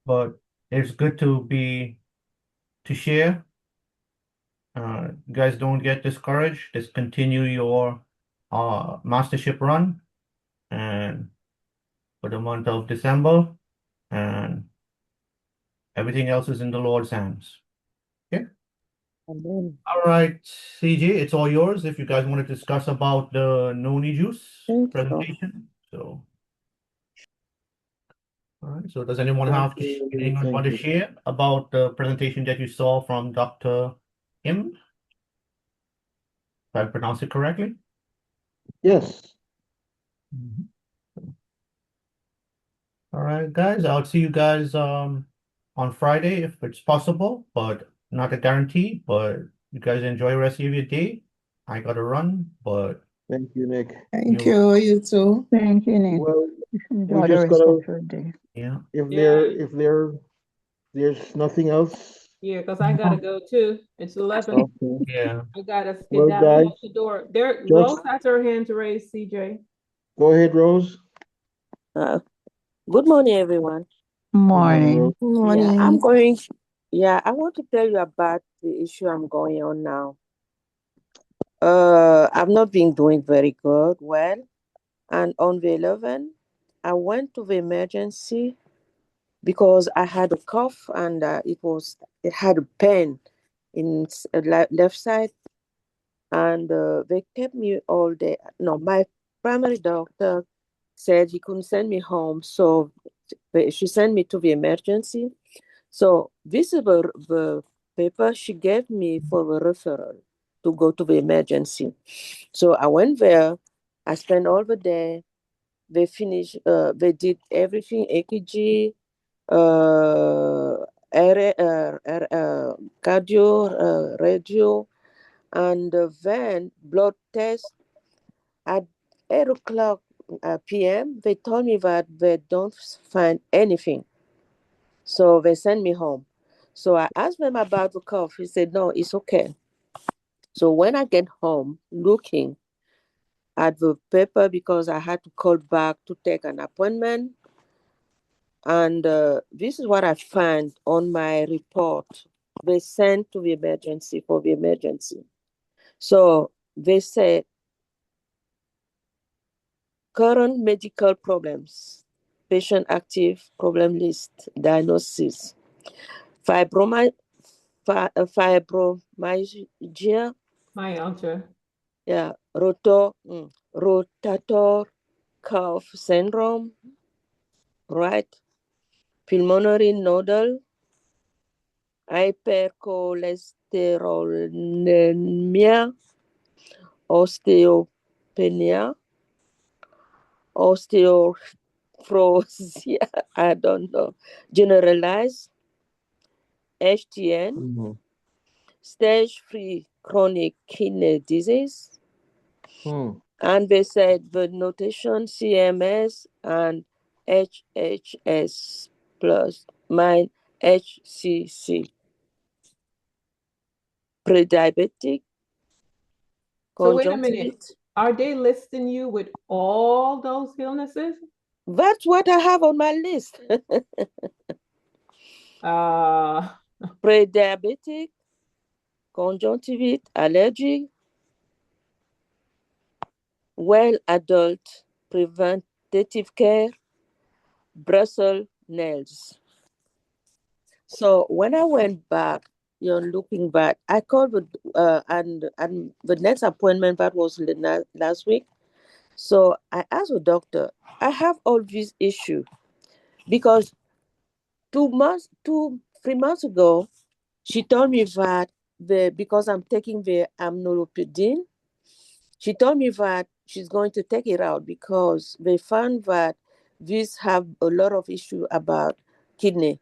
but it's good to share. You guys don't get discouraged. Just continue your mastership run and for the month of December, and everything else is in the Lord's hands. Okay. Amen. All right, CJ, it's all yours if you guys want to discuss about the noni juice Thank you. presentation. So, all right. So, does anyone Thank want to you. share about the presentation that you saw from Dr. Im? If I pronounce it correctly. Yes. All right, guys. I'll see you guys on Friday if it's possible, but not a guarantee. But you guys enjoy the rest of your day. I gotta run, but Thank you, Nick. Thank you. You too. Thank you, Nick. Well, Enjoy we the just rest gotta, of your day. yeah. there's nothing else. Yeah, because I gotta go too. It's 11. Okay. Yeah. I gotta Well, skedaddle guys, out the door. There, just Rose has her hand raised, CJ. go ahead, Rose. Good morning, everyone. Good morning, Morning. Rose. Good morning. I want to tell you about the issue I'm going on now. I've not been doing very good. Well, and on the 11th, I went to the emergency because I had a cough and it had a pain in left side, and they kept me all day. No, my primary doctor said he couldn't send me home, so she sent me to the emergency. So this is the paper she gave me for the referral to go to the emergency. So I went there. I spent all the day. They finished. They did everything: EKG, cardio, radio, and then blood test. At 8 o'clock p.m., they told me that they don't find anything. So they sent me home. So I asked them about the cough. He said, no, it's okay. So when I get home, looking at the paper, because I had to call back to take an appointment, and this is what I find on my report. They sent to the emergency for the emergency. So they say current medical problems, patient active problem list, diagnosis, fibromyalgia, Myalgia. yeah, rotator cuff syndrome, right? Pulmonary nodal, hypercholesterolemia, osteopenia, yeah, I don't know, generalized HTN, Mhm. stage 3 chronic kidney disease, Mm. and they said the notation CMS and HHS plus mine HCC, pre-diabetic, So wait a minute. conjunctivit. Are they listing you with all those illnesses? That's what I have on my list. Pre-diabetic, conjunctivit, allergy, well adult, preventative care, Brussels nails. So when I went back, looking back, I called and the next appointment that was last week. So I asked the doctor, I have all these issues because 3 months ago, she told me that because I'm taking the amlodipine, she told me that she's going to take it out because they found that these have a lot of issue about kidney.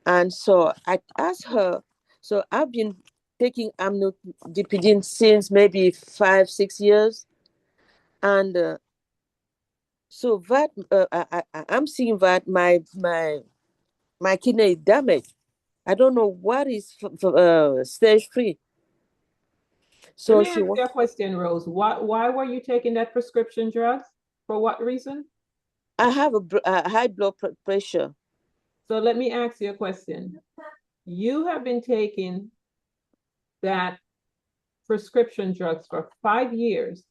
And so I asked her, so I've been taking amlodipine since maybe 5-6 years. And so that I'm seeing that my kidney is damaged. I don't know what is stage 3. Let So me ask you a question, Rose. Why were you taking that prescription drugs? For what reason? I have a high blood pressure. So let me ask you a question. You have been taking that prescription drugs for 5 years.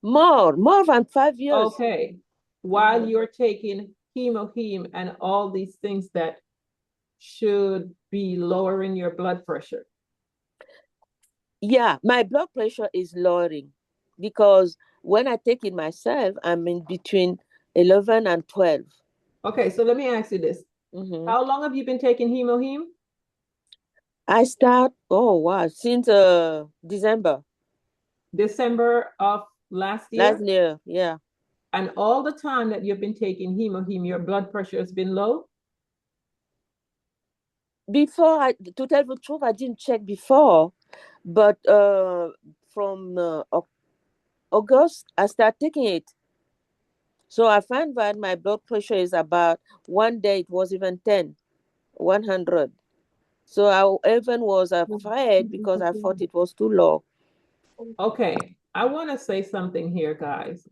More than 5 years. Okay. While you're taking Hemoheme and all these things that should be lowering your blood pressure. Yeah, my blood pressure is lowering because when I take it myself, I'm in between 11 and 12. Okay, so let me ask you this. How long have you been taking Hemoheme? I start, since December. December of last year? Last year, yeah. And all the time that you've been taking Hemoheme, your blood pressure has been low? Before, to tell the truth, I didn't check before, but from August, I started taking it. So I found that my blood pressure is about, one day it was even 100. So I even was afraid because I thought it was too low. Okay, I want to say something here, guys.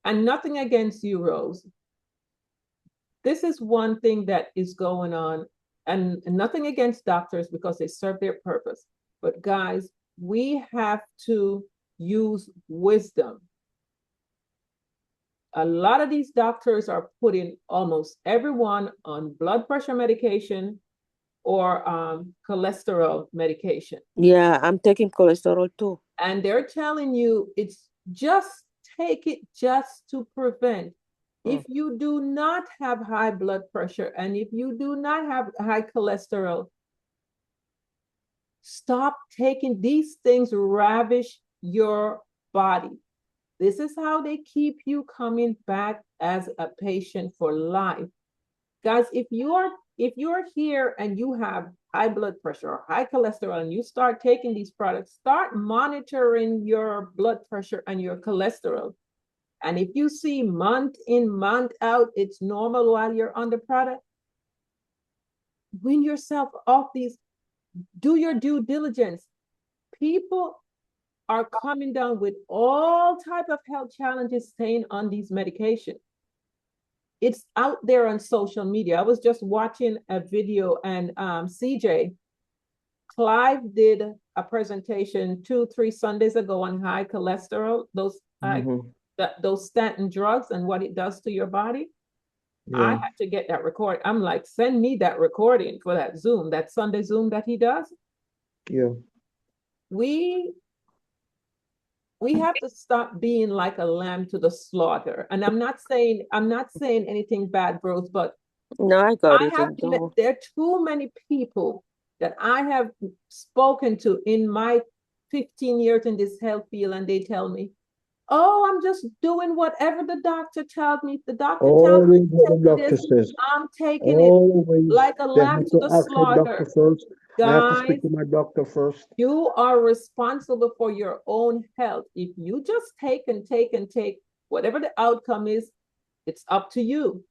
And nothing against you, Rose. This is one thing that is going on, and nothing against doctors because they serve their purpose. But guys, we have to use wisdom. A lot of these doctors are putting almost everyone on blood pressure medication or cholesterol medication. Yeah, I'm taking cholesterol too. And they're telling you it's just take it just to prevent. If you do not have high blood pressure and if you do not have high cholesterol, stop taking these things, ravish your body. This is how they keep you coming back as a patient for life. Guys, if you're here and you have high blood pressure or high cholesterol and you start taking these products, start monitoring your blood pressure and your cholesterol. And if you see month in, month out, it's normal while you're on the product, wean yourself off these, do your due diligence. People are coming down with all type of health challenges staying on these medications. It's out there on social media. I was just watching a video and CJ, Clive did a presentation 2-3 Sundays ago on high cholesterol, those statin drugs and what it does to your body. I had to get that recording. I'm like, send me that recording for that Zoom, that Sunday Zoom that he does. Yeah. We have to stop being like a lamb to the slaughter. And I'm not saying anything bad, Rose, but no, I got it. There are too many people that I have spoken to in my 15 years in this health field, and they tell me, Oh, I'm just doing whatever the doctor tells me. The doctor tells me Always what the to take doctor this, says. I'm taking it Always. like a They lamb have to to the ask the doctor slaughter. first. I have to Guys, speak to my doctor first. you are responsible for your own health. If you just take and take and take, whatever the outcome is, it's up to you.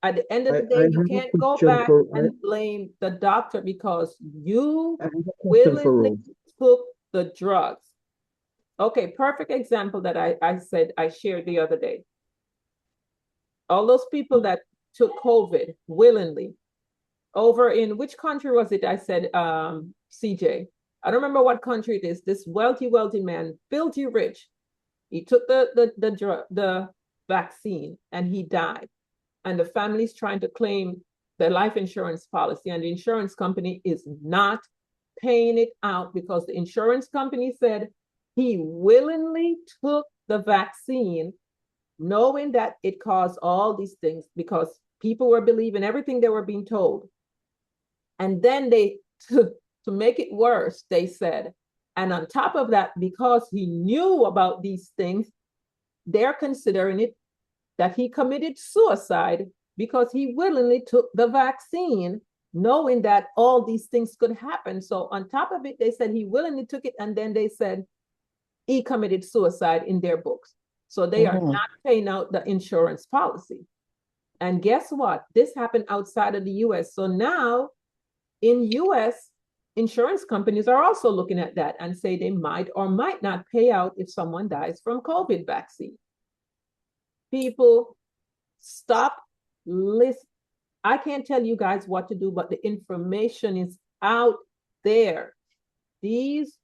At the end of the I day, you have a can't go question back for and blame the doctor because you I have a question for willingly Rose. took the drugs. Okay, perfect example that I said I shared the other day. All those people that took COVID willingly over in which country was it? I said, CJ. I don't remember what country it is. This wealthy man, filthy rich. He took the vaccine and he died. And the family's trying to claim the life insurance policy, and the insurance company is not paying it out because the insurance company said he willingly took the vaccine knowing that it caused all these things because people were believing everything they were being told. And then they, to make it worse, they said, and on top of that, because he knew about these things, they're considering it that he committed suicide because he willingly took the vaccine, knowing that all these things could happen. So on top of it, they said he willingly took it, and then they said he committed suicide in their books. So they are not paying out the insurance policy. And guess what? This happened outside of the US. So now in US, insurance companies are also looking at that and say they might or might not pay out if someone dies from COVID vaccine. People, stop listening. I can't tell you guys what to do, but the information is out there. These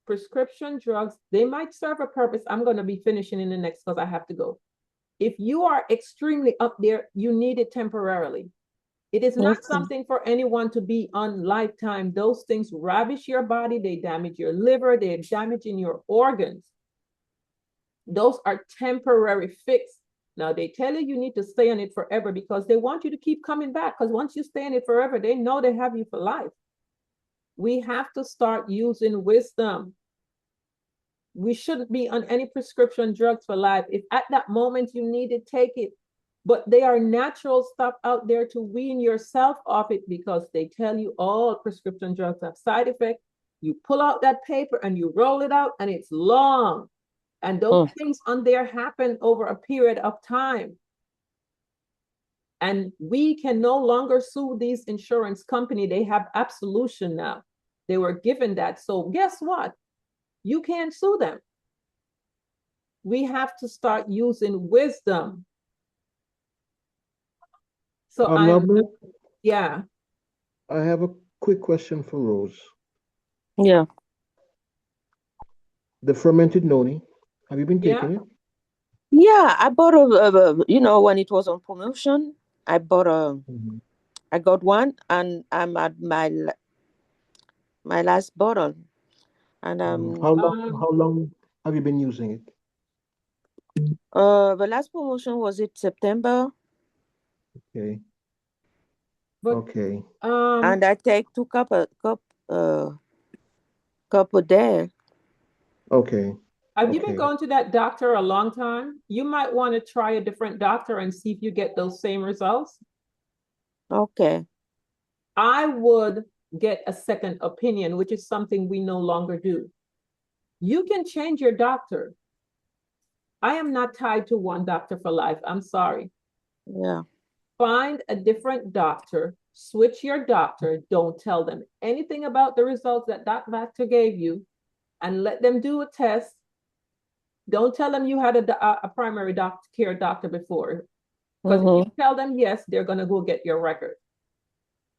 prescription drugs, they might serve a purpose. I'm going to be finishing in the next because I have to go. If you are extremely up there, you need it temporarily. It is not something for anyone to be on lifetime. Those things ravish your body. They damage your liver. They're damaging your organs. Those are temporary fix. Now, they tell you you need to stay on it forever because they want you to keep coming back, because once you stay on it forever, they know they have you for life. We have to start using wisdom. We shouldn't be on any prescription drugs for life. If at that moment you need it, take it. But they are natural stuff out there to wean yourself off it because they tell you all prescription drugs have side effects. You pull out that paper and you roll it out and it's long. And those things on there happen over a period of time. And we can no longer sue these insurance companies. They have absolution now. They were given that. So guess what? You can't sue them. We have to start using wisdom. So Robert, yeah. I have a quick question for Rose. Yeah. The fermented noni, have you been taking it? Yeah, I bought when it was on promotion, I bought I got one, and I'm at my last bottle. And how long have you been using it? The last promotion was it September. Okay. But, and I take 2 cup a day. Okay. Have you been going to that doctor a long time? You might want to try a different doctor and see if you get those same results. Okay. I would get a second opinion, which is something we no longer do. You can change your doctor. I am not tied to one doctor for life. I'm sorry. Yeah. Find a different doctor, switch your doctor. Don't tell them anything about the results that doctor gave you, and let them do a test. Don't tell them you had a primary care doctor before. Because if you tell them yes, they're going to go get your record.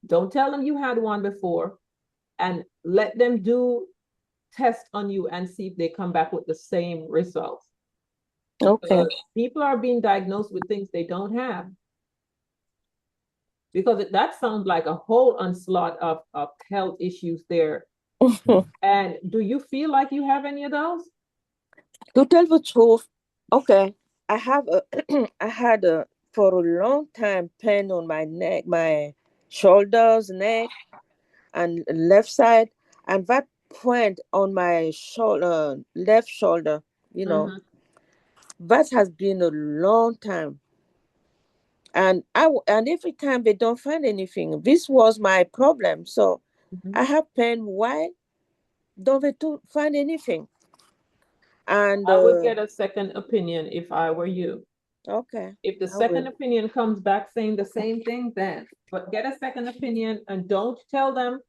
Don't tell them you had one before, and let them do tests on you and see if they come back with the same results. Okay. People are being diagnosed with things they don't have. Because that sounds like a whole onslaught of health issues there. And do you feel like you have any of those? To tell the truth, okay, I had for a long time pain on my neck, my shoulders, neck, and left side, and that point on my shoulder, left shoulder, that has been a long time. And every time they don't find anything. This was my problem. So I have pain. Why don't they find anything? And I would get a second opinion if I were you. okay. If the I second will. opinion comes back saying the same thing, then, but get a second opinion and don't tell them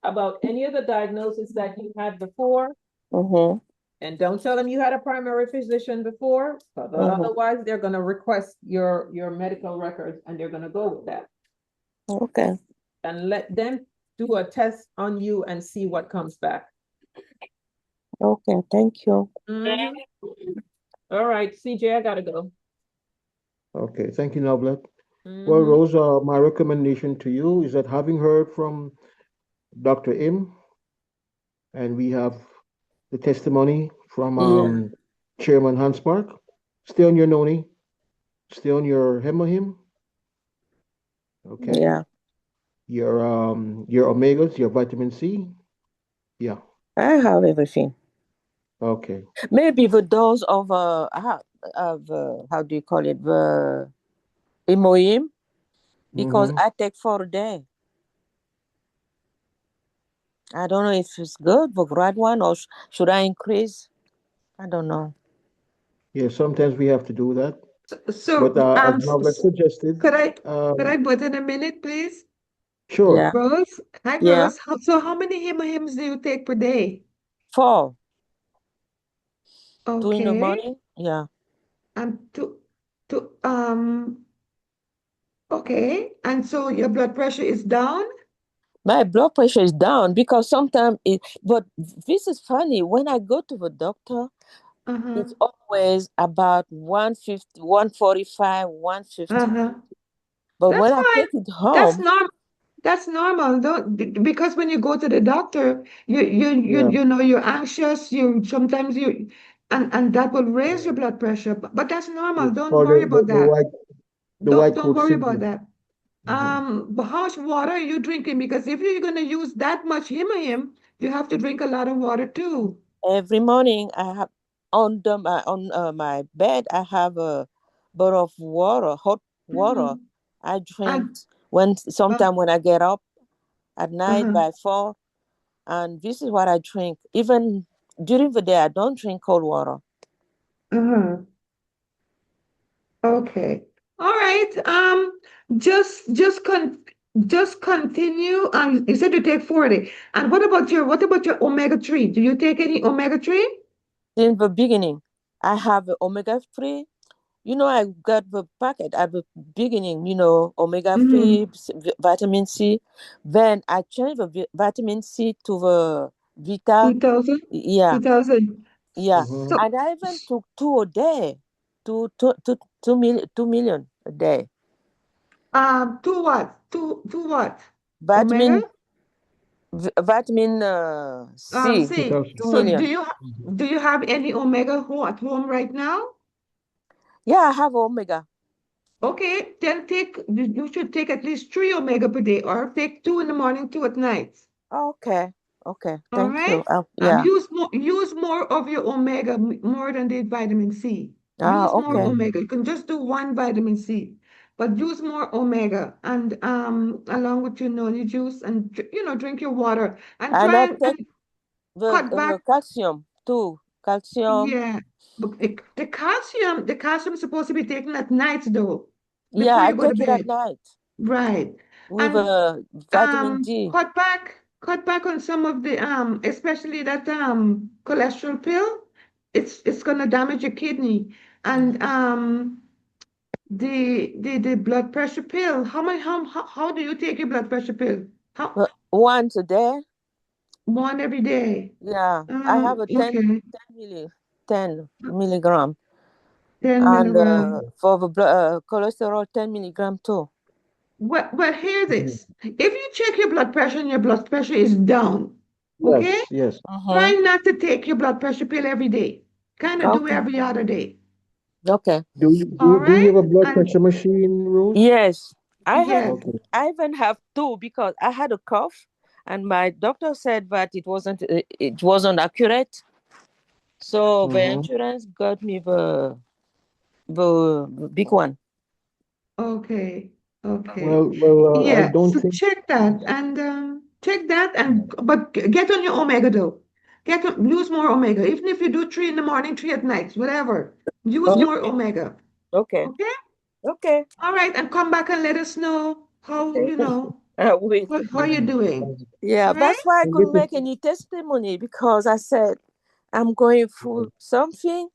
about any of the diagnoses that you had before. Mm-hmm. And don't tell them you had a primary physician before, but otherwise they're gonna request your medical records and they're gonna go with that. Okay. And let them do a test on you and see what comes back. Okay, thank you. Mhm. All right, CJ, I gotta go. Okay, thank you, Noblet. Well, Mhm. Rose, my recommendation to you is that having heard from Dr. Im, and we have the testimony from Yeah. Chairman Hans Park, stay on your noni, stay on your hemohim, okay? Yeah. Your omegas, your vitamin C. Yeah, I have everything. okay. Maybe the dose of how do you call it, the Imoim, because Mm-hmm. I take 4 days. I don't know if it's good, the right one, or should I increase? I don't know. Yeah, sometimes we have to do that. So, But as Noblet suggested, could I um, put in a minute, please? sure. Yeah. Rose? Hi, Yeah. Rose. So how many hymns do you take per day? 4. 2 in the Okay. morning. Yeah. And to okay. And so your blood pressure is down? My blood pressure is down because sometimes but this is funny. When I go to the doctor, Uh-huh. it's always about 150, 145, 150. Uh-huh. But That's when I fine. take it That's home, normal. That's normal. Because when you go to the doctor, Yeah. you know you're anxious, you sometimes you and that will raise your blood pressure. But that's normal. It's Don't called worry about that. the white Don't coat worry about syndrome. that. Mhm. But how much water are you drinking? Because if you're gonna use that much him, you have to drink a lot of water too. every morning I have on my bed I have a bottle of water, hot water. Mhm. I drink And when uh, sometime when I get up at night uh-huh, by 4, and this is what I drink. Even during the day, I don't drink cold water. uh-huh. Okay. All right. Just continue. You said you take 40. And what about your omega-3? Do you take any omega-3? In the beginning, I have omega-3. I got the packet at the beginning, Mm-hmm. omega-3, vitamin C. Then I changed the vitamin C to the Vita. 2000? Yeah, 2000. yeah. Mhm. So, And I even took 2 a day, 2 million a day. two what? Two what? Omega? Vitamin, vitamin C, See, 2 2000. so million. do you have any omega at home right now? Yeah, I have omega. Okay, then you should take at least 3 omega per day, or take 2 in the morning, 2 at night. Okay, okay. All Thank you. right? And Yeah. use more of your omega, more than the vitamin C. Use more Okay. Mhm. omega. You can just do one vitamin C, but use more omega, and along with your noni juice, and drink your water, and And I try take and the cut back. calcium too. Calcium. Yeah, but the calcium is supposed to be taken at night though, Yeah, before I you go to take it at bed. night Right. with And vitamin D. cut back on some of the especially that cholesterol pill. It's gonna damage your kidney. And the blood pressure pill. How do you take your blood pressure pill? How Once a day. one every day? Yeah, I have a 10, Okay. 10 milligram, 10 and milligram. for the cholesterol 10 milligram too. Well, hear Mhm. this. If you check your blood pressure and your blood pressure is down, okay? Yes, yes. Try Mm-hmm. not to take your blood pressure pill every day. Kind of do Okay. every other day. Okay. All Do you right? have a blood And pressure machine, Rose? Yes, yes. Okay. I even have 2 because I had a cough, and my doctor said that it wasn't accurate. So the Mm-hmm. insurance got me the the big one. Okay. Okay. Well, I Yeah, don't so think. check that and but get on your omega though. Use more omega. Even if you do 3 in the morning, 3 at night, whatever. Use more omega. Okay. Okay? Okay. All right, and come back and let us know how Wait. how you're doing. Yeah, All that's right? why I couldn't make any testimony because I said I'm going through something,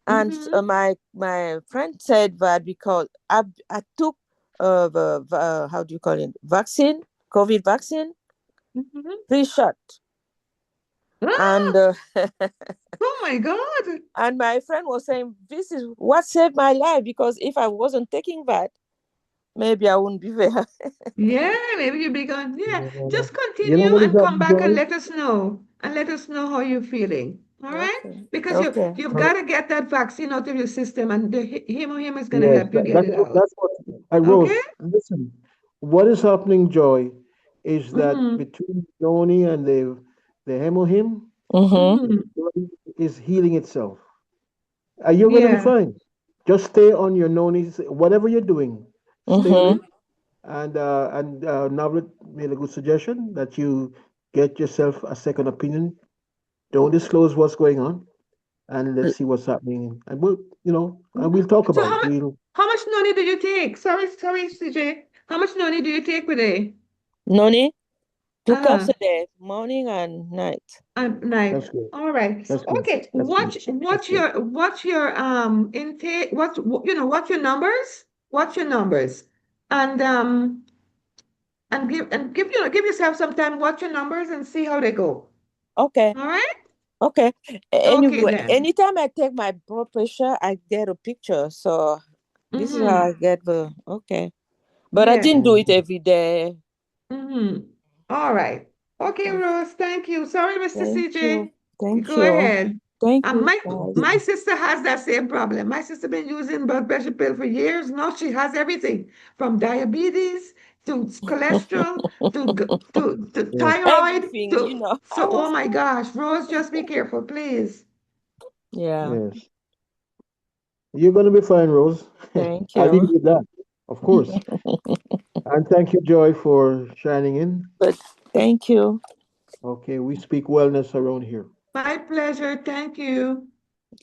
and my friend said that because I took the how do you call it, vaccine, COVID vaccine, 3 shot, and Oh my God. and my friend was saying this is what saved my life because if I wasn't taking that, maybe I wouldn't be there. Yeah, maybe you'll be gone. Yeah, just You know continue what is and come happening, back and Joy? let us know. And let us know how you're feeling. All right? Okay. Because Okay. you've got to get that vaccine out of your system, and the him is going to Yes, help you get it out. that's what Okay? Rose, listen. What is happening, Joy, is that Mm-hmm. between Yoni and the hemohim, Mm-hmm. the body is healing itself. You're gonna be Yeah. fine. Just stay on your nonis, whatever you're doing, stay on Mm-hmm. it. And Navlet made a good suggestion that you get yourself a second opinion. Don't disclose what's going on, and let's see what's happening. And we'll talk So about it. how much noni do you take? Sorry, CJ. How much noni do you take per day? Noni, 2 cups Uh-huh. a day, morning and night. Night. That's good. All right. That's good. Okay. That's good. What's your intake? What's your numbers? What's your numbers? And give give yourself some time. Watch your numbers and see how they go. Okay. All right. Okay. Okay Anyway, then. anytime I take my blood pressure, I get a picture. So this is how I get the okay. But I Yeah. didn't do it every day. All right. Okay, Okay. Rose. Thank you. Sorry, Mr. Thank you. CJ. You Thank go you. ahead. Thank you, My guys. my sister has that same problem. My sister been using blood pressure pill for years. Now she has everything from diabetes to cholesterol to thyroid Everything, to I so oh was my gosh, Rose, just be careful, please. yeah. Yes. You're going to be fine, Rose. Thank I'll leave you. you with that, of course. And thank you, Joy, for shining in. But thank you. Okay, we speak wellness around here. My pleasure. Thank you.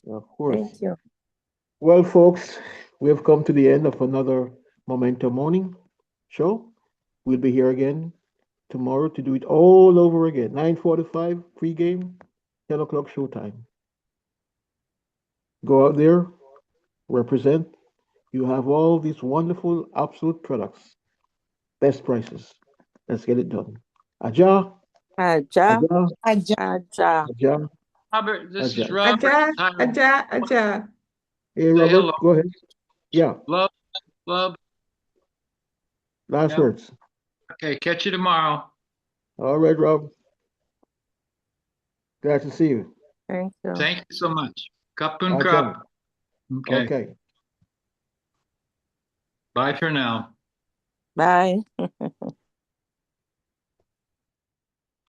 Of course. Thank you. Well, folks, we have come to the end of another Momentum Morning show. We'll be here again tomorrow to do it all over again. 9:45 pregame, 10 o'clock showtime. Go out there, represent. You have all these wonderful, absolute products, best prices. Let's get it done. Aja, Aja. Aja, Aja. Aja, Robert, this is Aja. Robert. Aja, Hi, Aja, Aja. Hey, say hello. Robert, go ahead. Yeah, Love, love. last Yep. words. Okay, catch you tomorrow. All right, Rob. Glad to see you. Thank you. Thank you so much. Cup and Aja. cup. Okay. Okay. Bye for now. Bye.